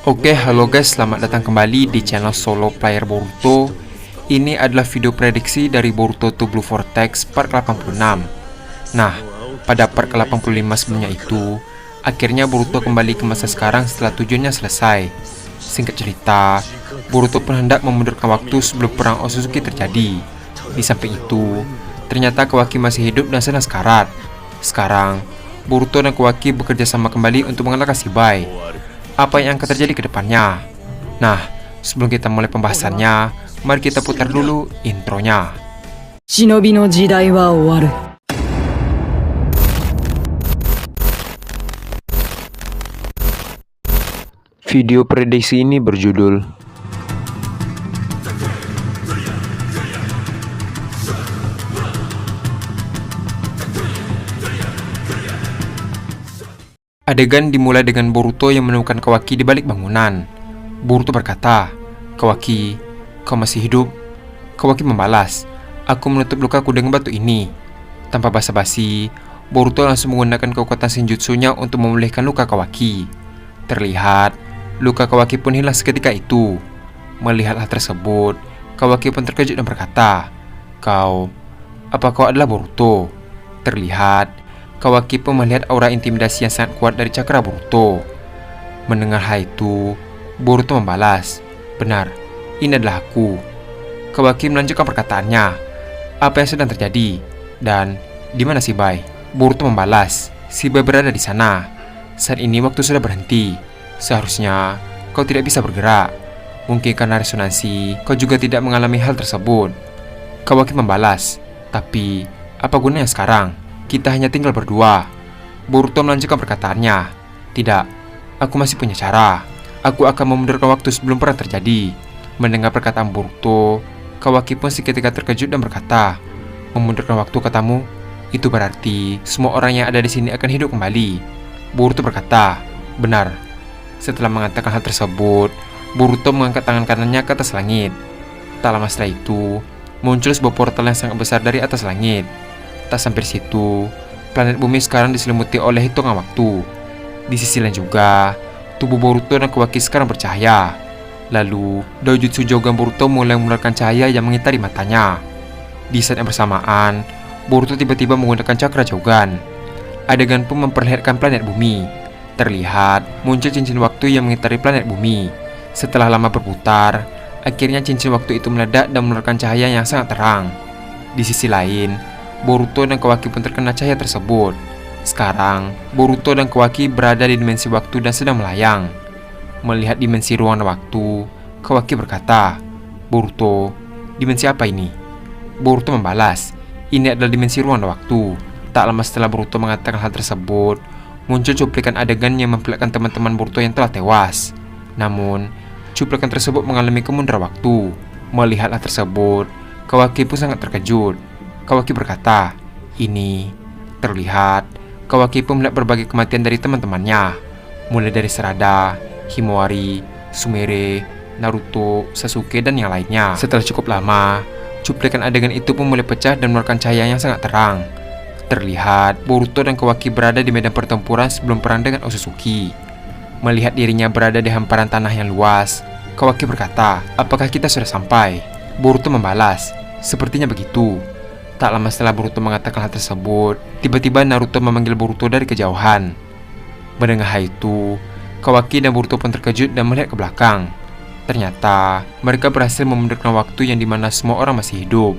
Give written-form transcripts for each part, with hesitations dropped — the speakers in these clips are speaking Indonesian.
Oke, halo guys, selamat datang kembali di channel Solo Player Boruto. Ini adalah video prediksi dari Boruto to Blue Vortex part ke-86. Nah, pada part ke-85 sebelumnya itu, akhirnya Boruto kembali ke masa sekarang setelah tujuannya selesai. Singkat cerita, Boruto pun hendak memundurkan waktu sebelum perang Otsutsuki terjadi. Di samping itu, ternyata Kawaki masih hidup dan sedang sekarat. Sekarang, Boruto dan Kawaki bekerja sama kembali untuk mengalahkan Shibai. Apa yang akan terjadi ke depannya? Nah, sebelum kita mulai pembahasannya, mari kita putar dulu intronya. Shinobi no jidai wa owaru. Video prediksi ini berjudul Adegan dimulai dengan Boruto yang menemukan Kawaki di balik bangunan. Boruto berkata, "Kawaki, kau masih hidup?" Kawaki membalas, "Aku menutup lukaku dengan batu ini." Tanpa basa-basi, Boruto langsung menggunakan kekuatan senjutsunya untuk memulihkan luka Kawaki. Terlihat, luka Kawaki pun hilang seketika itu. Melihat hal tersebut, Kawaki pun terkejut dan berkata, Apa kau adalah Boruto?" Terlihat, Kawaki pun melihat aura intimidasi yang sangat kuat dari cakra Boruto. Mendengar hal itu, Boruto membalas, "Benar, ini adalah aku." Kawaki melanjutkan perkataannya, "Apa yang sedang terjadi? Dan di mana Shibai?" Boruto membalas, "Shibai berada di sana. Saat ini waktu sudah berhenti. Seharusnya kau tidak bisa bergerak. Mungkin karena resonansi, kau juga tidak mengalami hal tersebut." Kawaki membalas, "Tapi apa gunanya sekarang? Kita hanya tinggal berdua." Boruto melanjutkan perkataannya, "Tidak, aku masih punya cara. Aku akan memundurkan waktu sebelum perang terjadi." Mendengar perkataan Boruto, Kawaki pun seketika terkejut dan berkata, "Memundurkan waktu katamu? Itu berarti semua orang yang ada di sini akan hidup kembali." Boruto berkata, "Benar." Setelah mengatakan hal tersebut, Boruto mengangkat tangan kanannya ke atas langit. Tak lama setelah itu, muncul sebuah portal yang sangat besar dari atas langit. Tak sampai di situ, planet bumi sekarang diselimuti oleh hitungan waktu. Di sisi lain juga, tubuh Boruto dan Kawaki sekarang bercahaya. Lalu, Dojutsu Jogan Boruto mulai mengeluarkan cahaya yang mengitari matanya. Di saat yang bersamaan, Boruto tiba-tiba menggunakan cakra Jogan. Adegan pun memperlihatkan planet bumi. Terlihat, muncul cincin waktu yang mengitari planet bumi. Setelah lama berputar, akhirnya cincin waktu itu meledak dan mengeluarkan cahaya yang sangat terang. Di sisi lain, Boruto dan Kawaki pun terkena cahaya tersebut. Sekarang, Boruto dan Kawaki berada di dimensi waktu dan sedang melayang. Melihat dimensi ruang dan waktu, Kawaki berkata, "Boruto, dimensi apa ini?" Boruto membalas, "Ini adalah dimensi ruang dan waktu." Tak lama setelah Boruto mengatakan hal tersebut, muncul cuplikan adegan yang memperlihatkan teman-teman Boruto yang telah tewas. Namun, cuplikan tersebut mengalami kemunduran waktu. Melihat hal tersebut, Kawaki pun sangat terkejut. Kawaki berkata, "Ini terlihat." Kawaki pun melihat berbagai kematian dari teman-temannya, mulai dari Sarada, Himawari, Sumire, Naruto, Sasuke, dan yang lainnya. Setelah cukup lama, cuplikan adegan itu pun mulai pecah dan mengeluarkan cahaya yang sangat terang. Terlihat Boruto dan Kawaki berada di medan pertempuran sebelum perang dengan Otsutsuki. Melihat dirinya berada di hamparan tanah yang luas, Kawaki berkata, "Apakah kita sudah sampai?" Boruto membalas, "Sepertinya begitu." Tak lama setelah Boruto mengatakan hal tersebut, tiba-tiba Naruto memanggil Boruto dari kejauhan. Mendengar hal itu, Kawaki dan Boruto pun terkejut dan melihat ke belakang. Ternyata, mereka berhasil memundurkan waktu yang dimana semua orang masih hidup.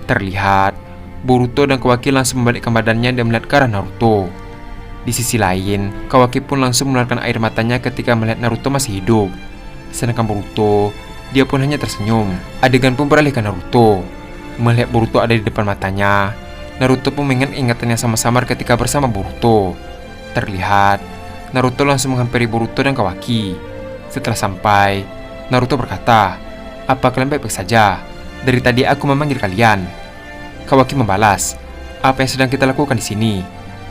Terlihat, Boruto dan Kawaki langsung membalikkan badannya dan melihat ke arah Naruto. Di sisi lain, Kawaki pun langsung mengeluarkan air matanya ketika melihat Naruto masih hidup. Sedangkan Boruto, dia pun hanya tersenyum. Adegan pun beralih ke Naruto. Melihat Boruto ada di depan matanya, Naruto pun mengingat ingatan yang sama samar ketika bersama Boruto. Terlihat, Naruto langsung menghampiri Boruto dan Kawaki. Setelah sampai, Naruto berkata, "Apa kalian baik-baik saja? Dari tadi aku memanggil kalian." Kawaki membalas, "Apa yang sedang kita lakukan di sini?"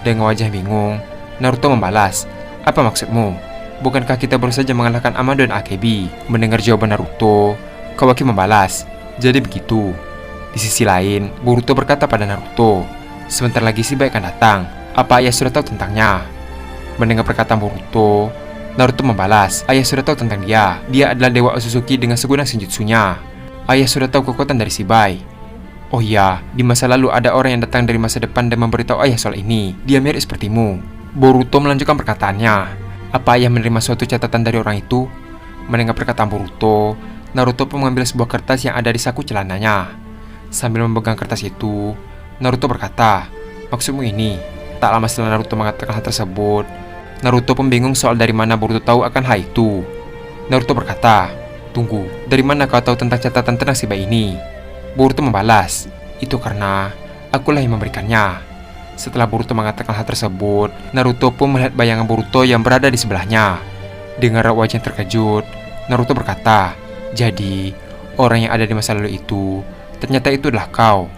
Dengan wajah bingung, Naruto membalas, "Apa maksudmu? Bukankah kita baru saja mengalahkan Amado dan Akebi?" Mendengar jawaban Naruto, Kawaki membalas, "Jadi begitu." Di sisi lain, Boruto berkata pada Naruto, "Sebentar lagi Shibai akan datang. Apa ayah sudah tahu tentangnya?" Mendengar perkataan Boruto, Naruto membalas, ayah sudah tahu tentang dia. Dia adalah Dewa Otsutsuki dengan segudang senjutsunya. Ayah sudah tahu kekuatan dari Shibai. Oh iya, di masa lalu ada orang yang datang dari masa depan dan memberitahu ayah soal ini. Dia mirip sepertimu. Boruto melanjutkan perkataannya. Apa ayah menerima suatu catatan dari orang itu? Mendengar perkataan Boruto, Naruto pun mengambil sebuah kertas yang ada di saku celananya. Sambil memegang kertas itu, Naruto berkata, maksudmu ini? Tak lama setelah Naruto mengatakan hal tersebut, Naruto pun bingung soal dari mana Boruto tahu akan hal itu. Naruto berkata, tunggu, dari mana kau tahu tentang catatan tentang Shibai ini? Boruto membalas, itu karena akulah yang memberikannya. Setelah Boruto mengatakan hal tersebut, Naruto pun melihat bayangan Boruto yang berada di sebelahnya. Dengan raut wajah yang terkejut, Naruto berkata, jadi orang yang ada di masa lalu itu ternyata itu adalah kau.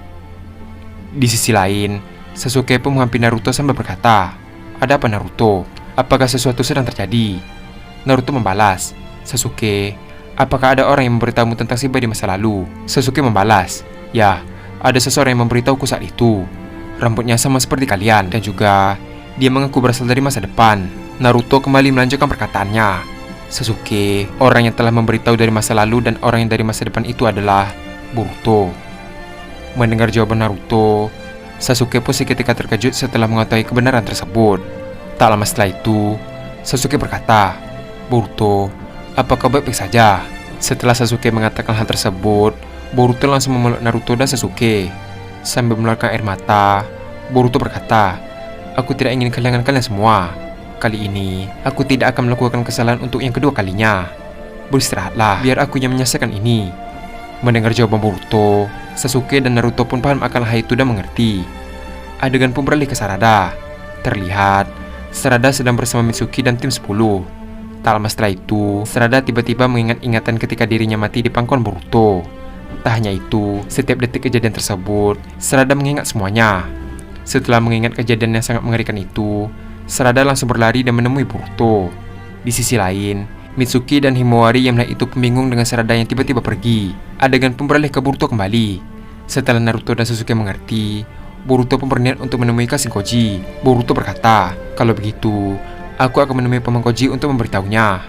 Di sisi lain, Sasuke pun menghampiri Naruto sambil berkata, ada apa Naruto? Apakah sesuatu sedang terjadi? Naruto membalas, Sasuke, apakah ada orang yang memberitahumu tentang Shibai di masa lalu? Sasuke membalas, ya, ada seseorang yang memberitahuku saat itu. Rambutnya sama seperti kalian, dan juga dia mengaku berasal dari masa depan. Naruto kembali melanjutkan perkataannya. Sasuke, orang yang telah memberitahu dari masa lalu dan orang yang dari masa depan itu adalah Boruto. Mendengar jawaban Naruto, Sasuke pun seketika terkejut setelah mengetahui kebenaran tersebut. Tak lama setelah itu, Sasuke berkata, Boruto, apakah baik-baik saja? Setelah Sasuke mengatakan hal tersebut, Boruto langsung memeluk Naruto dan Sasuke. Sambil mengeluarkan air mata, Boruto berkata, aku tidak ingin kehilangan kalian semua. Kali ini, aku tidak akan melakukan kesalahan untuk yang kedua kalinya. Beristirahatlah, biar aku yang menyelesaikan ini. Mendengar jawaban Boruto, Sasuke dan Naruto pun paham akan hal itu dan mengerti. Adegan pun beralih ke Sarada. Terlihat, Sarada sedang bersama Mitsuki dan tim 10. Tak lama setelah itu, Sarada tiba-tiba mengingat ingatan ketika dirinya mati di pangkuan Boruto. Tak hanya itu, setiap detik kejadian tersebut, Sarada mengingat semuanya. Setelah mengingat kejadian yang sangat mengerikan itu, Sarada langsung berlari dan menemui Boruto. Di sisi lain, Mitsuki dan Himawari yang melihat itu pun bingung dengan Sarada yang tiba-tiba pergi. Adegan pun beralih ke Boruto kembali. Setelah Naruto dan Sasuke mengerti, Boruto pun berniat untuk menemui Kashinkoji. Boruto berkata, kalau begitu, aku akan menemui Paman Koji untuk memberitahunya.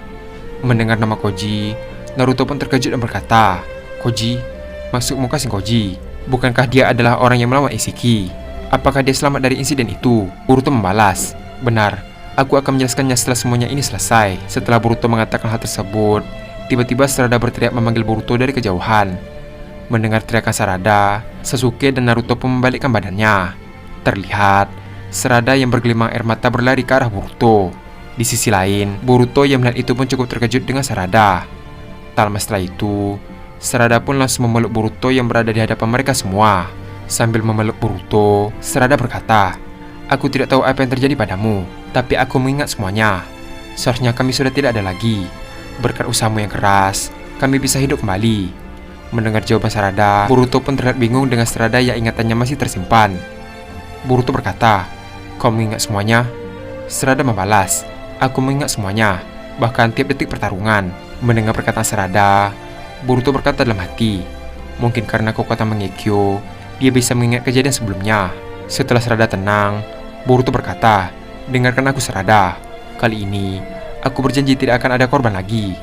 Mendengar nama Koji, Naruto pun terkejut dan berkata, Koji, maksudmu Kashinkoji? Bukankah dia adalah orang yang melawan Ishiki? Apakah dia selamat dari insiden itu? Boruto membalas, benar, aku akan menjelaskannya setelah semuanya ini selesai. Setelah Boruto mengatakan hal tersebut, tiba-tiba Sarada berteriak memanggil Boruto dari kejauhan. Mendengar teriakan Sarada, Sasuke dan Naruto pun membalikkan badannya. Terlihat, Sarada yang bergelimang air mata berlari ke arah Boruto. Di sisi lain, Boruto yang melihat itu pun cukup terkejut dengan Sarada. Tak lama setelah itu, Sarada pun langsung memeluk Boruto yang berada di hadapan mereka semua. Sambil memeluk Boruto, Sarada berkata, aku tidak tahu apa yang terjadi padamu, tapi aku mengingat semuanya. Seharusnya kami sudah tidak ada lagi. Berkat usahamu yang keras, kami bisa hidup kembali. Mendengar jawaban Sarada, Boruto pun terlihat bingung dengan Sarada yang ingatannya masih tersimpan. Boruto berkata, kau mengingat semuanya? Sarada membalas, aku mengingat semuanya, bahkan tiap detik pertarungan. Mendengar perkataan Sarada, Boruto berkata dalam hati, mungkin karena kekuatan Mangekyo, dia bisa mengingat kejadian sebelumnya. Setelah Sarada tenang, Boruto berkata, dengarkan aku Sarada, kali ini aku berjanji tidak akan ada korban lagi.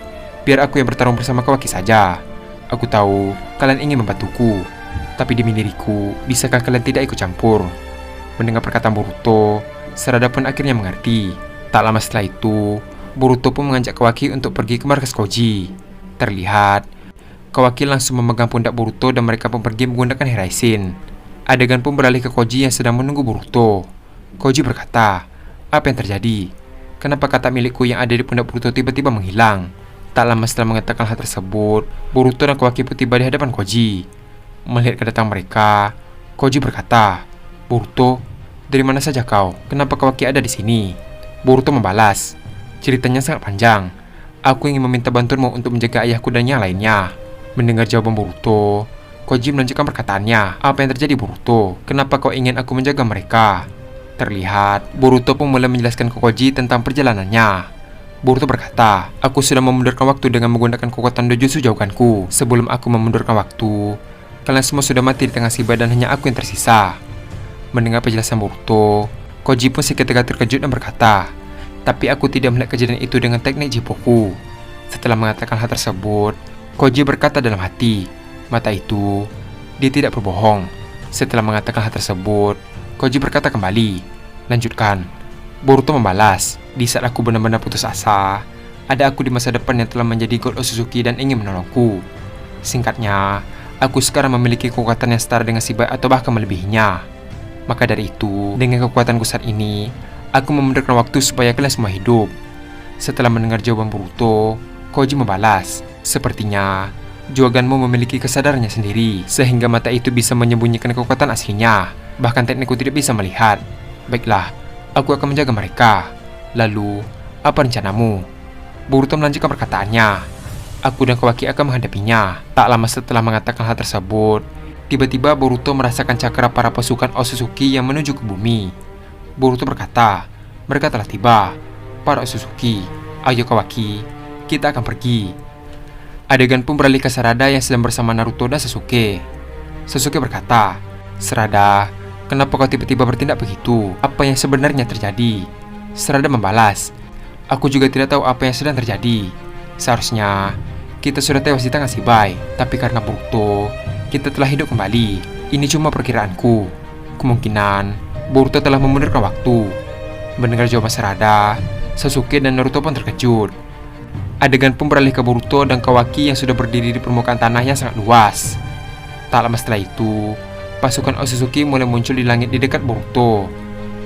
Biar aku yang bertarung bersama Kawaki saja. Aku tahu kalian ingin membantuku, tapi demi diriku, bisakah kalian tidak ikut campur? Mendengar perkataan Boruto, Sarada pun akhirnya mengerti. Tak lama setelah itu, Boruto pun mengajak Kawaki untuk pergi ke markas Koji. Terlihat, Kawaki langsung memegang pundak Boruto dan mereka pun pergi menggunakan Hiraishin. Adegan pun beralih ke Koji yang sedang menunggu Boruto. Koji berkata, apa yang terjadi? Kenapa kata milikku yang ada di pundak Boruto tiba-tiba menghilang? Tak lama setelah mengatakan hal tersebut, Boruto dan Kawaki pun tiba di hadapan Koji. Melihat kedatangan mereka, Koji berkata, Boruto, dari mana saja kau? Kenapa Kawaki ada di sini? Boruto membalas, ceritanya sangat panjang. Aku ingin meminta bantuanmu untuk menjaga ayahku dan yang lainnya. Mendengar jawaban Boruto, Koji melanjutkan perkataannya. Apa yang terjadi Boruto? Kenapa kau ingin aku menjaga mereka? Terlihat, Boruto pun mulai menjelaskan ke Koji tentang perjalanannya. Boruto berkata, aku sudah memundurkan waktu dengan menggunakan kekuatan Dojutsu jauhkanku. Sebelum aku memundurkan waktu, kalian semua sudah mati di tengah Shibai dan hanya aku yang tersisa. Mendengar penjelasan Boruto, Koji pun seketika terkejut dan berkata, Tapi aku tidak melihat kejadian itu dengan teknik Jipoku. Setelah mengatakan hal tersebut, Koji berkata dalam hati, mata itu, dia tidak berbohong. Setelah mengatakan hal tersebut, Koji berkata kembali, lanjutkan. Boruto membalas, di saat aku benar-benar putus asa, ada aku di masa depan yang telah menjadi God Otsutsuki dan ingin menolongku. Singkatnya, aku sekarang memiliki kekuatan yang setara dengan si bayi atau bahkan melebihinya. Maka dari itu, dengan kekuatanku saat ini, aku memundurkan waktu supaya kalian semua hidup. Setelah mendengar jawaban Boruto, Koji membalas, sepertinya Joganmu memiliki kesadarannya sendiri, sehingga mata itu bisa menyembunyikan kekuatan aslinya. Bahkan teknikku tidak bisa melihat. Baiklah, aku akan menjaga mereka. Lalu, apa rencanamu? Boruto melanjutkan perkataannya. Aku dan Kawaki akan menghadapinya. Tak lama setelah mengatakan hal tersebut, tiba-tiba Boruto merasakan cakra para pasukan Otsutsuki yang menuju ke bumi. Boruto berkata, mereka telah tiba. Para Otsutsuki, ayo Kawaki, kita akan pergi. Adegan pun beralih ke Sarada yang sedang bersama Naruto dan Sasuke. Sasuke berkata, Sarada, kenapa kau tiba-tiba bertindak begitu? Apa yang sebenarnya terjadi? Sarada membalas, aku juga tidak tahu apa yang sedang terjadi. Seharusnya kita sudah tewas di tangan si Bai, tapi karena Boruto, kita telah hidup kembali. Ini cuma perkiraanku. Kemungkinan Boruto telah memundurkan waktu. Mendengar jawaban Sarada, Sasuke dan Naruto pun terkejut. Adegan pun beralih ke Boruto dan Kawaki yang sudah berdiri di permukaan tanah yang sangat luas. Tak lama setelah itu, pasukan Otsutsuki mulai muncul di langit di dekat Boruto.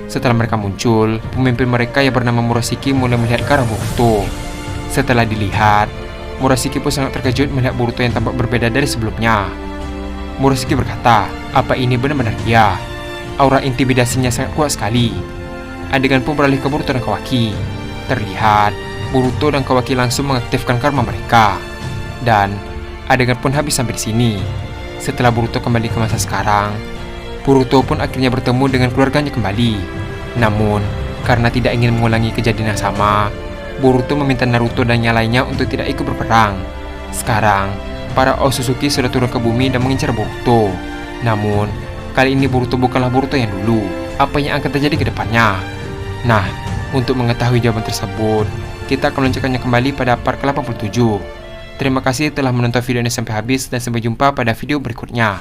Setelah mereka muncul, pemimpin mereka yang bernama Murashiki mulai melihat ke arah Boruto. Setelah dilihat, Murashiki pun sangat terkejut melihat Boruto yang tampak berbeda dari sebelumnya. Murashiki berkata, apa ini benar-benar dia? Aura intimidasinya sangat kuat sekali. Adegan pun beralih ke Boruto dan Kawaki. Terlihat, Boruto dan Kawaki langsung mengaktifkan karma mereka. Dan, adegan pun habis sampai di sini. Setelah Boruto kembali ke masa sekarang, Boruto pun akhirnya bertemu dengan keluarganya kembali. Namun, karena tidak ingin mengulangi kejadian yang sama, Boruto meminta Naruto dan yang lainnya untuk tidak ikut berperang. Sekarang, para Otsutsuki sudah turun ke bumi dan mengincar Boruto. Namun, kali ini Boruto bukanlah Boruto yang dulu. Apa yang akan terjadi ke depannya? Nah, untuk mengetahui jawaban tersebut, kita akan melanjutkannya kembali pada part ke-87. Terima kasih telah menonton video ini sampai habis dan sampai jumpa pada video berikutnya.